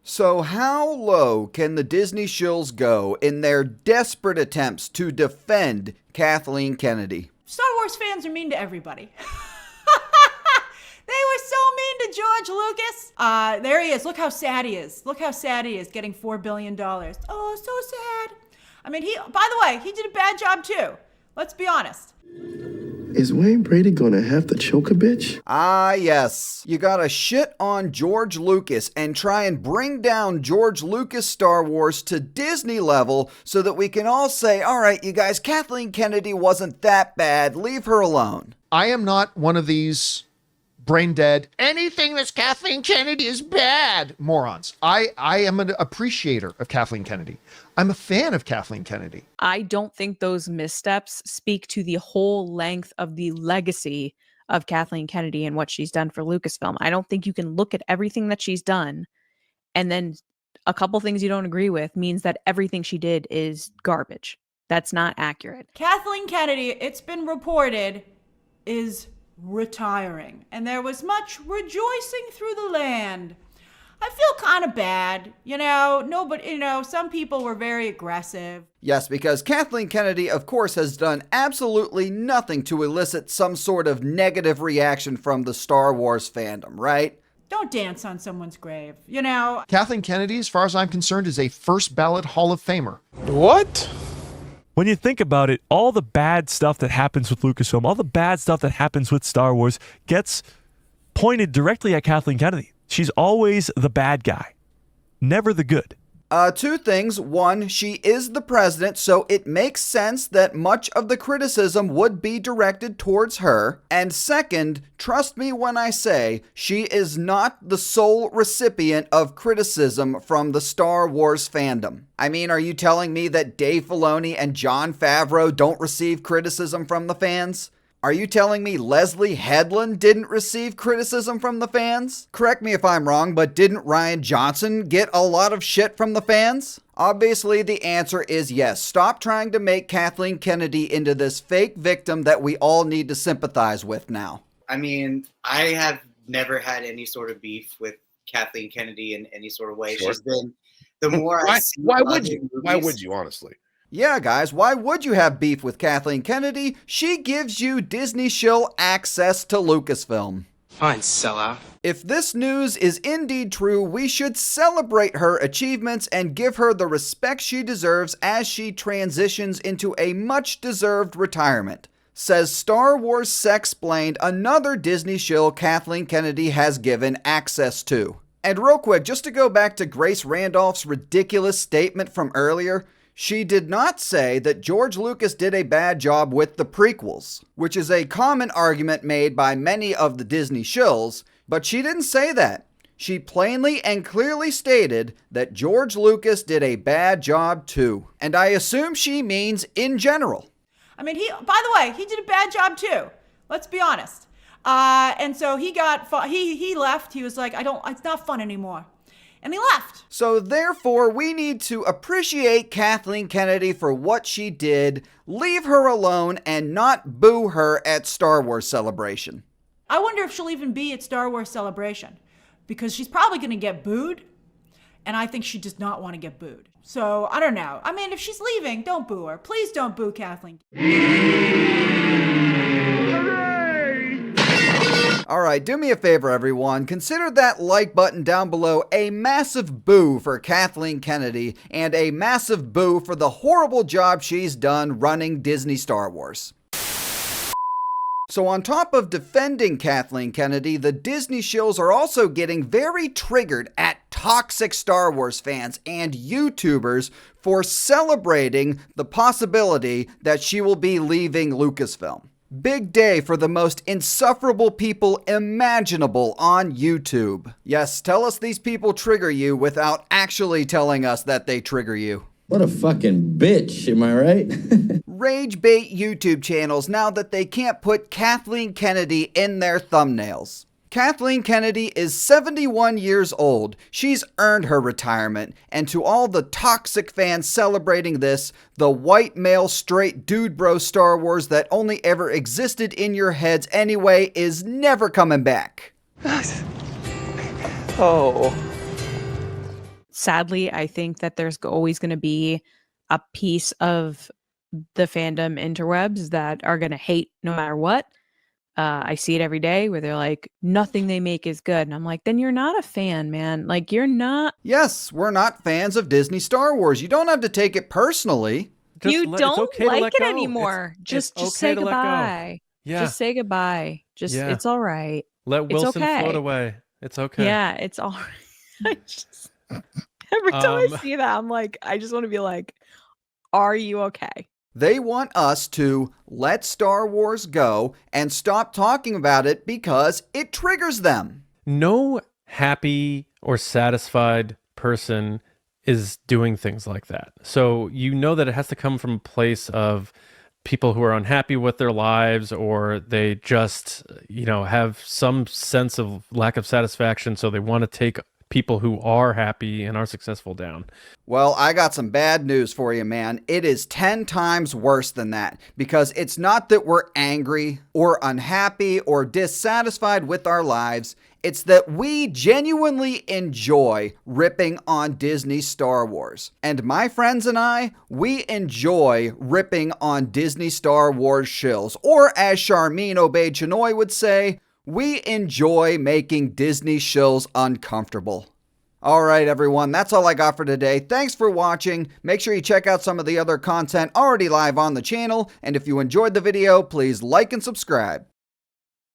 So how low can the Disney shills go in their desperate attempts to defend Kathleen Kennedy? Star Wars fans are mean to everybody. They were so mean to George Lucas. There he is. Look how sad he is. Look how sad he is getting $4 billion. Oh, so sad. I mean, by the way, he did a bad job too. Let's be honest. Is Wayne Brady gonna have to choke a bitch? Ah, yes. You gotta shit on George Lucas and try and bring down George Lucas Star Wars to Disney level so that we can all say, all right, you guys, Kathleen Kennedy wasn't that bad. Leave her alone. I am not one of these brain dead, anything that's Kathleen Kennedy is bad morons. I am an appreciator of Kathleen Kennedy. I'm a fan of Kathleen Kennedy. I don't think those missteps speak to the whole length of the legacy of Kathleen Kennedy and what she's done for Lucasfilm. I don't think you can look at everything that she's done and then a couple things you don't agree with means that everything she did is garbage. That's not accurate. Kathleen Kennedy, it's been reported, is retiring, and there was much rejoicing through the land. I feel kind of bad, some people were very aggressive. Yes, because Kathleen Kennedy, of course, has done absolutely nothing to elicit some sort of negative reaction from the Star Wars fandom, right? Don't dance on someone's grave, Kathleen Kennedy, as far as I'm concerned, is a first ballot Hall of Famer. What? When you think about it, all the bad stuff that happens with Lucasfilm, all the bad stuff that happens with Star Wars gets pointed directly at Kathleen Kennedy. She's always the bad guy, never the good. Two things. One, she is the president, so it makes sense that much of the criticism would be directed towards her. And second, trust me when I say she is not the sole recipient of criticism from the Star Wars fandom. I mean, are you telling me that Dave Filoni and Jon Favreau don't receive criticism from the fans? Are you telling me Leslie Headland didn't receive criticism from the fans? Correct me if I'm wrong, but didn't Rian Johnson get a lot of shit from the fans? Obviously, the answer is yes. Stop trying to make Kathleen Kennedy into this fake victim that we all need to sympathize with now. I mean, I have never had any sort of beef with Kathleen Kennedy in any sort of way. Sure. She's been, the more I see... Why would you? Why would you, honestly? Yeah, guys, why would you have beef with Kathleen Kennedy? She gives you Disney shill access to Lucasfilm. Fine, sellout. If this news is indeed true, we should celebrate her achievements and give her the respect she deserves as she transitions into a much-deserved retirement, says Star Wars Sexplained, another Disney shill Kathleen Kennedy has given access to. And real quick, just to go back to Grace Randolph's ridiculous statement from earlier, she did not say that George Lucas did a bad job with the prequels, which is a common argument made by many of the Disney shills, but she didn't say that. She plainly and clearly stated that George Lucas did a bad job too. And I assume she means in general. I mean, by the way, he did a bad job too. Let's be honest. And so he left. He was like, it's not fun anymore. And he left. So therefore, we need to appreciate Kathleen Kennedy for what she did, leave her alone, and not boo her at Star Wars Celebration. I wonder if she'll even be at Star Wars Celebration, because she's probably going to get booed, and I think she does not want to get booed. So, I don't know. I mean, if she's leaving, don't boo her. Please don't boo Kathleen. Alright, do me a favor everyone, consider that like button down below a massive boo for Kathleen Kennedy and a massive boo for the horrible job she's done running Disney Star Wars. So on top of defending Kathleen Kennedy, the Disney shills are also getting very triggered at toxic Star Wars fans and YouTubers for celebrating the possibility that she will be leaving Lucasfilm. Big day for the most insufferable people imaginable on YouTube. Yes, tell us these people trigger you without actually telling us that they trigger you. What a fucking bitch, am I right? Rage bait YouTube channels now that they can't put Kathleen Kennedy in their thumbnails. Kathleen Kennedy is 71 years old. She's earned her retirement. And to all the toxic fans celebrating this, the white male straight dude bro Star Wars that only ever existed in your heads anyway is never coming back. Oh. sadly, I think that there's always going to be a piece of the fandom interwebs that are going to hate no matter what. I see it every day where they're like, nothing they make is good. And I'm like, then you're not a fan, man. Like, you're not. Yes, we're not fans of Disney Star Wars. You don't have to take it personally. You it's don't okay to like let it go. anymore. It's Just okay say to let go. goodbye. Yeah. Just say goodbye. Yeah. It's all right. Let It's Wilson okay. float away. It's okay. Yeah, it's all right. Every time I see that, I'm like, I just want to be like, are you okay? They want us to let Star Wars go and stop talking about it because it triggers them. No happy or satisfied person is doing things like that. So you know that it has to come from a place of people who are unhappy with their lives, or they just, have some sense of lack of satisfaction. So they want to take people who are happy and are successful down. Well, I got some bad news for you, man. It is 10 times worse than that, because it's not that we're angry or unhappy or dissatisfied with our lives. It's that we genuinely enjoy ripping on Disney Star Wars. And my friends and I, we enjoy ripping on Disney Star Wars shills. Or as Charmin Obey-Chinoy would say, we enjoy making Disney shills uncomfortable. All right, everyone, that's all I got for today. Thanks for watching. Make sure you check out some of the other content already live on the channel. And if you enjoyed the video, please like and subscribe.